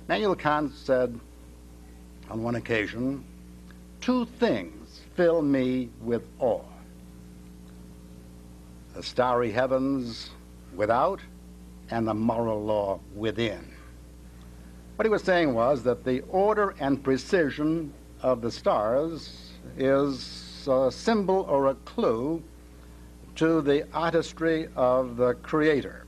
Immanuel Kant said on one occasion, "Two things fill me with awe: the starry heavens without and the moral law within." What he was saying was that the order and precision of the stars is a symbol or a clue to the artistry of the Creator.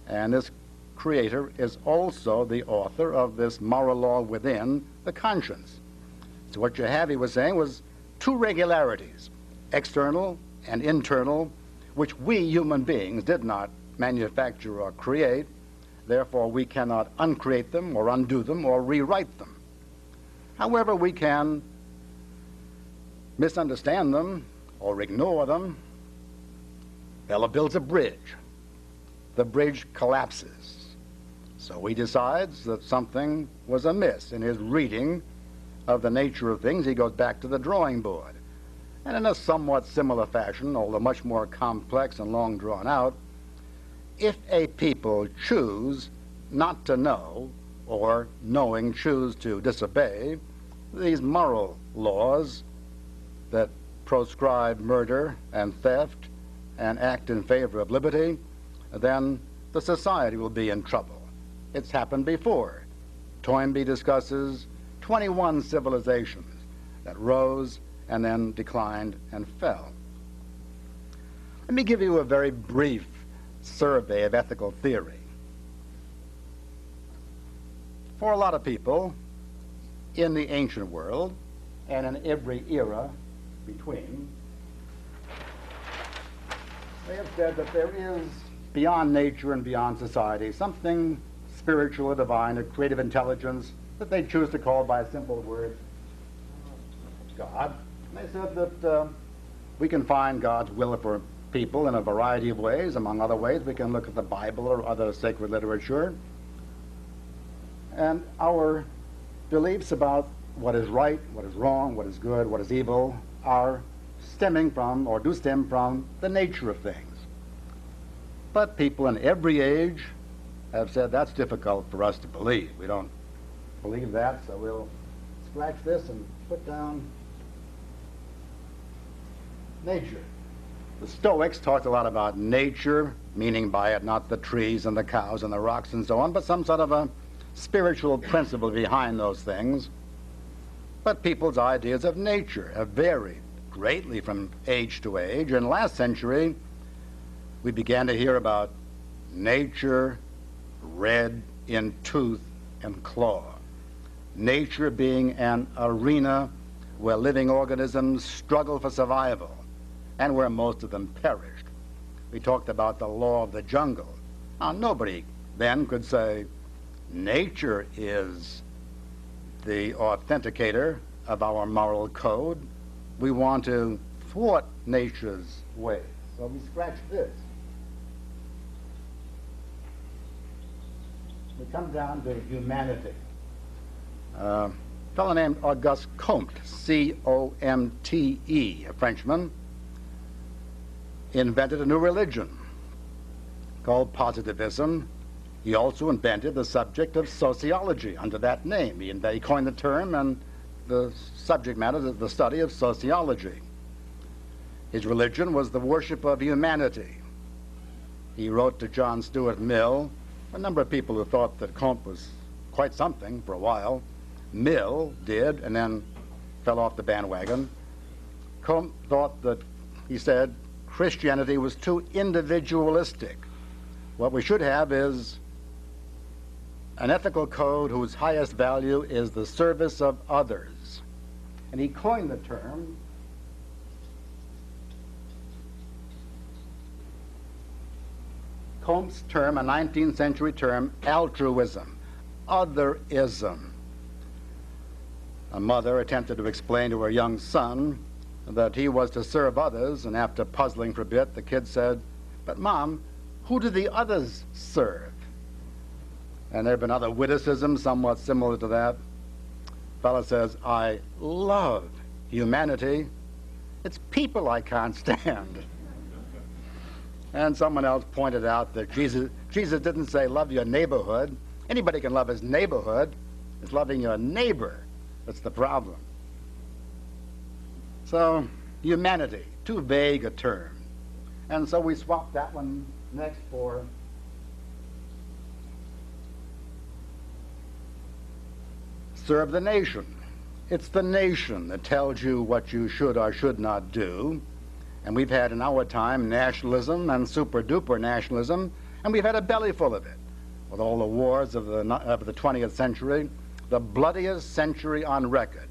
And this Creator is also the author of this moral law within, the conscience. So what you have, he was saying, was two regularities, external and internal, which we human beings did not manufacture or create. Therefore, we cannot uncreate them or undo them or rewrite them. However, we can misunderstand them or ignore them. Fellow builds a bridge. The bridge collapses. So he decides that something was amiss in his reading of the nature of things. He goes back to the drawing board. And in a somewhat similar fashion, although much more complex and long drawn out, if a people choose not to know, or knowing choose to disobey, these moral laws that proscribe murder and theft and act in favor of liberty, then the society will be in trouble. It's happened before. Toynbee discusses 21 civilizations that rose and then declined and fell. Let me give you a very brief survey of ethical theory. For a lot of people in the ancient world and in every era between, they have said that there is, beyond nature and beyond society, something spiritual or divine or creative intelligence that they choose to call by a simple word, God. And they said that we can find God's will for people in a variety of ways. Among other ways, we can look at the Bible or other sacred literature. And our beliefs about what is right, what is wrong, what is good, what is evil are stemming from, or do stem from, the nature of things. But people in every age have said that's difficult for us to believe. We don't believe that, so we'll scratch this and put down nature. The Stoics talked a lot about nature, meaning by it not the trees and the cows and the rocks and so on, but some sort of a spiritual principle behind those things. But people's ideas of nature have varied greatly from age to age. In the last century, we began to hear about nature red in tooth and claw. Nature being an arena where living organisms struggle for survival and where most of them perished. We talked about the law of the jungle. Now, nobody then could say nature is the authenticator of our moral code. We want to thwart nature's ways. So we scratch this. We come down to humanity. A fellow named Auguste Comte, C-O-M-T-E, a Frenchman, invented a new religion called positivism. He also invented the subject of sociology under that name. He coined the term, and the subject matter is the study of sociology. His religion was the worship of humanity. He wrote to John Stuart Mill, a number of people who thought that Comte was quite something for a while. Mill did, and then fell off the bandwagon. Comte thought that, he said, Christianity was too individualistic. What we should have is an ethical code whose highest value is the service of others. And he coined the term Comte's term, a 19th century term, altruism, otherism. A mother attempted to explain to her young son that he was to serve others, and after puzzling for a bit, the kid said, "But Mom, who do the others serve?" And there have been other witticisms somewhat similar to that. The fellow says, "I love humanity. It's people I can't stand." And someone else pointed out that Jesus didn't say love your neighborhood. Anybody can love his neighborhood, It's loving your neighbor that's the problem. So, humanity, too vague a term. And so we swapped that one next for serve the nation. It's the nation that tells you what you should or should not do. And we've had in our time nationalism and super-duper nationalism, and we've had a belly full of it. With all the wars of the 20th century, the bloodiest century on record,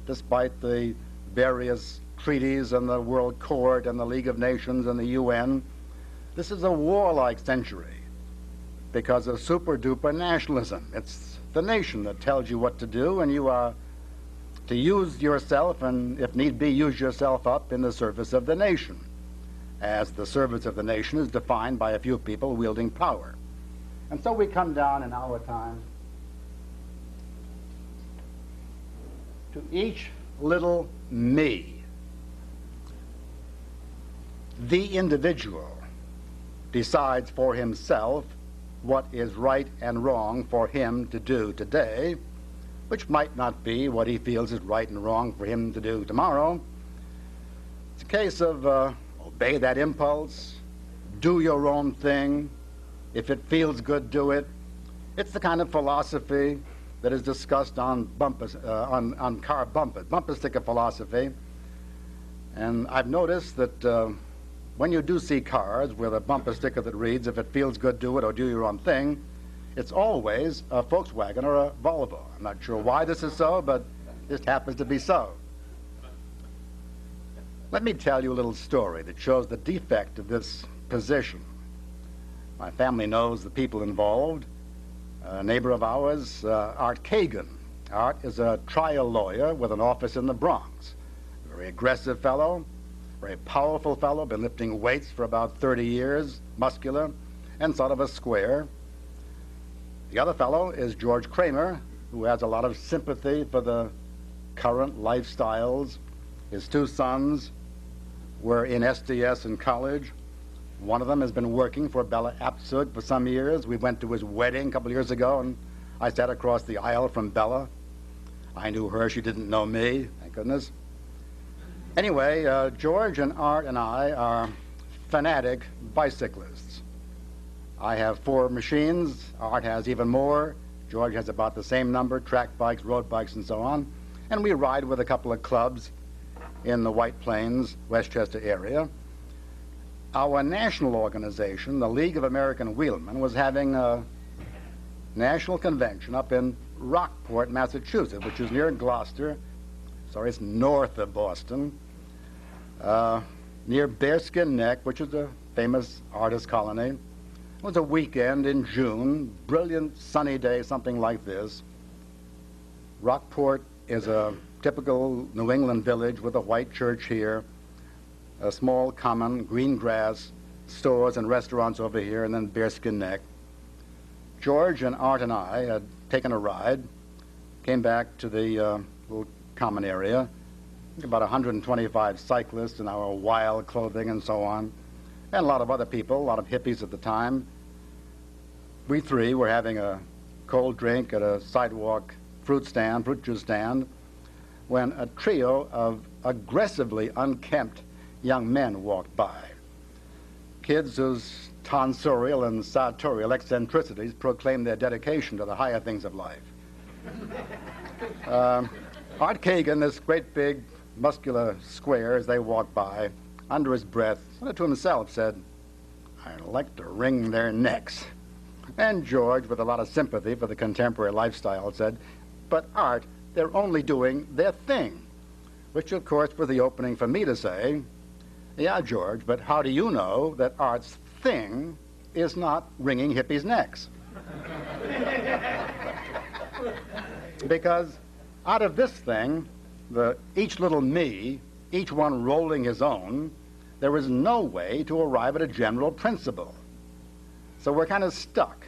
despite the various treaties and the World Court and the League of Nations and the UN. This is a warlike century because of super-duper nationalism. It's the nation that tells you what to do, and you are to use yourself and, if need be, use yourself up in the service of the nation, as the service of the nation is defined by a few people wielding power. And so we come down in our time to each little me. The individual decides for himself what is right and wrong for him to do today, which might not be what he feels is right and wrong for him to do tomorrow. It's a case of obey that impulse, do your own thing. If it feels good, do it. It's the kind of philosophy that is discussed on on car bumper sticker philosophy. And I've noticed that when you do see cars with a bumper sticker that reads, if it feels good, do it, or do your own thing, it's always a Volkswagen or a Volvo. I'm not sure why this is so, but it happens to be so. Let me tell you a little story that shows the defect of this position. My family knows the people involved. A neighbor of ours, Art Kagan. Art is a trial lawyer with an office in the Bronx. A very aggressive fellow, very powerful fellow, been lifting weights for about 30 years, muscular, and sort of a square. The other fellow is George Kramer, who has a lot of sympathy for the current lifestyles. His two sons were in SDS in college. One of them has been working for Bella Abzug for some years. We went to his wedding a couple of years ago, and I sat across the aisle from Bella. I knew her. She didn't know me, thank goodness. Anyway, George and Art and I are fanatic bicyclists. I have 4 machines. Art has even more. George has about the same number, track bikes, road bikes, and so on. And we ride with a couple of clubs in the White Plains, Westchester area. Our national organization, the League of American Wheelmen, was having a national convention up in Rockport, Massachusetts, which is near Gloucester. Sorry, it's north of Boston, near Bearskin Neck, which is a famous artist colony. It was a weekend in June, brilliant sunny day, something like this. Rockport is a typical New England village with a white church here, a small common, green grass, stores and restaurants over here, and then Bearskin Neck. George and Art and I had taken a ride, came back to the little common area, about 125 cyclists in our wild clothing and so on, and a lot of other people, a lot of hippies at the time. We 3 were having a cold drink at a sidewalk fruit juice stand, when a trio of aggressively unkempt young men walked by. Kids whose tonsorial and sartorial eccentricities proclaim their dedication to the higher things of life. Art Kagan, this great big muscular square, as they walked by, under his breath, sort of to himself, said, "I'd like to wring their necks." And George, with a lot of sympathy for the contemporary lifestyle, said, "But Art, they're only doing their thing," which of course was the opening for me to say, "Yeah, George, but how do you know that Art's thing is not wringing hippies' necks?" Because out of this thing, each little me, each one rolling his own, there is no way to arrive at a general principle. So we're kind of stuck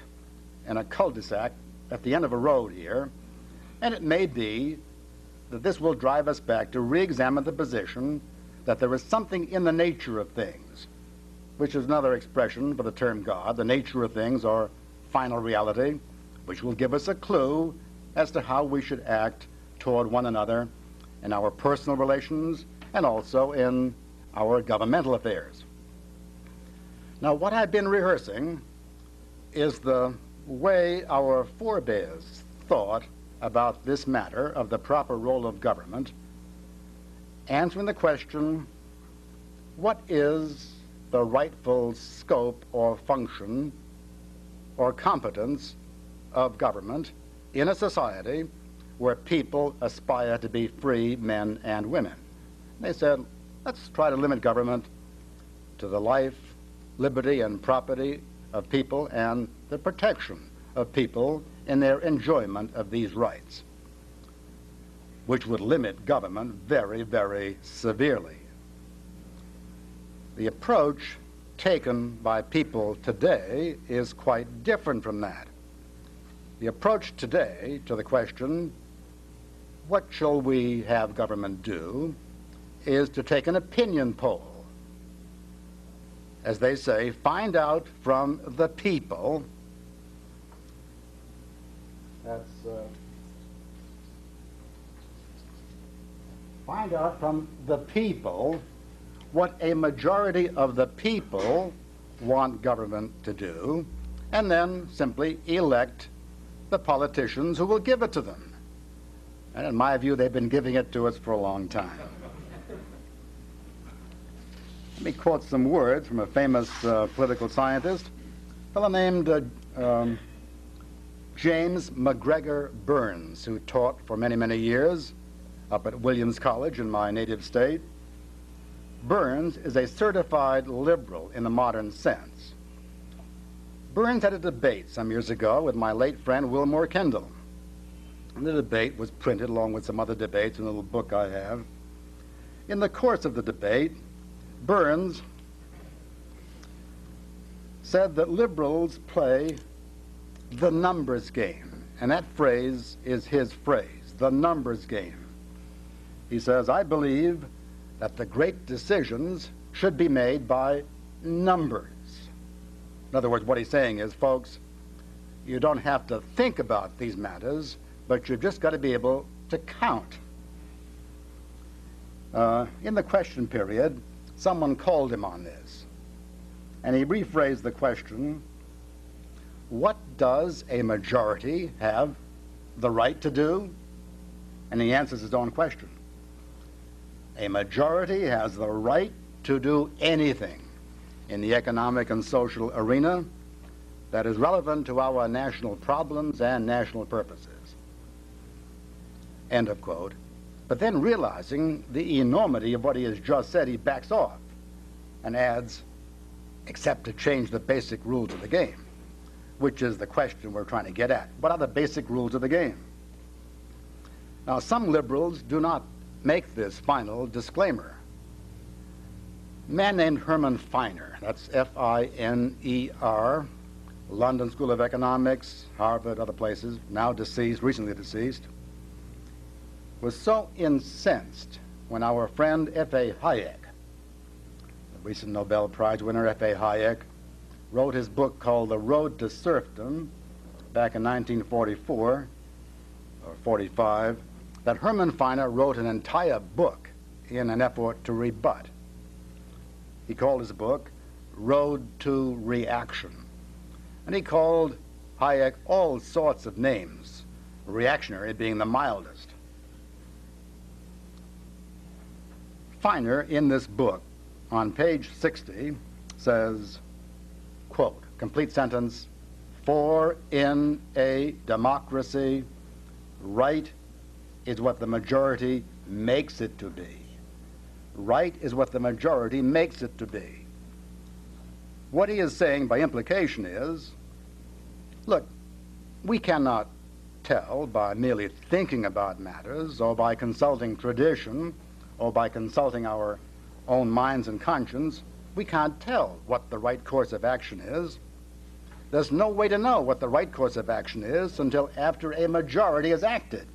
in a cul-de-sac at the end of a road here, and it may be that this will drive us back to re-examine the position that there is something in the nature of things, which is another expression for the term God, the nature of things or final reality, which will give us a clue as to how we should act toward one another in our personal relations and also in our governmental affairs. Now, what I've been rehearsing is the way our forebears thought about this matter of the proper role of government, answering the question, what is the rightful scope or function or competence of government in a society where people aspire to be free men and women? They said, let's try to limit government to the life, liberty, and property of people and the protection of people in their enjoyment of these rights, which would limit government very, very severely. The approach taken by people today is quite different from that. The approach today to the question, what shall we have government do, is to take an opinion poll. As they say, find out from the people. Find out from the people what a majority of the people want government to do, and then simply elect the politicians who will give it to them. And in my view, they've been giving it to us for a long time. Let me quote some words from a famous political scientist, a fellow named James McGregor Burns, who taught for many, many years up at Williams College in my native state. Burns is a certified liberal in the modern sense. Burns had a debate some years ago with my late friend Wilmore Kendall. And the debate was printed along with some other debates in a little book I have. In the course of the debate, Burns said that liberals play the numbers game, and that phrase is his phrase, the numbers game. He says, I believe that the great decisions should be made by numbers. In other words, what he's saying is, folks, you don't have to think about these matters, but you've just got to be able to count. In the question period, someone called him on this, and he rephrased the question, what does a majority have the right to do? And he answers his own question. A majority has the right to do anything in the economic and social arena that is relevant to our national problems and national purposes. End of quote. But then realizing the enormity of what he has just said, he backs off and adds, except to change the basic rules of the game, which is the question we're trying to get at. What are the basic rules of the game? Now, some liberals do not make this final disclaimer. A man named Herman Feiner, that's F-I-N-E-R, London School of Economics, Harvard, other places, now deceased, recently deceased, was so incensed when our friend F.A. Hayek, the recent Nobel Prize winner F.A. Hayek, wrote his book called The Road to Serfdom back in 1944 or 45, that Herman Feiner wrote an entire book in an effort to rebut. He called his book Road to Reaction. And he called Hayek all sorts of names, reactionary being the mildest. Feiner, in this book, on page 60, says, quote, complete sentence, for in a democracy, right is what the majority makes it to be. Right is what the majority makes it to be. What he is saying by implication is, look, we cannot tell by merely thinking about matters or by consulting tradition or by consulting our own minds and conscience, we can't tell what the right course of action is. There's no way to know what the right course of action is until after a majority has acted.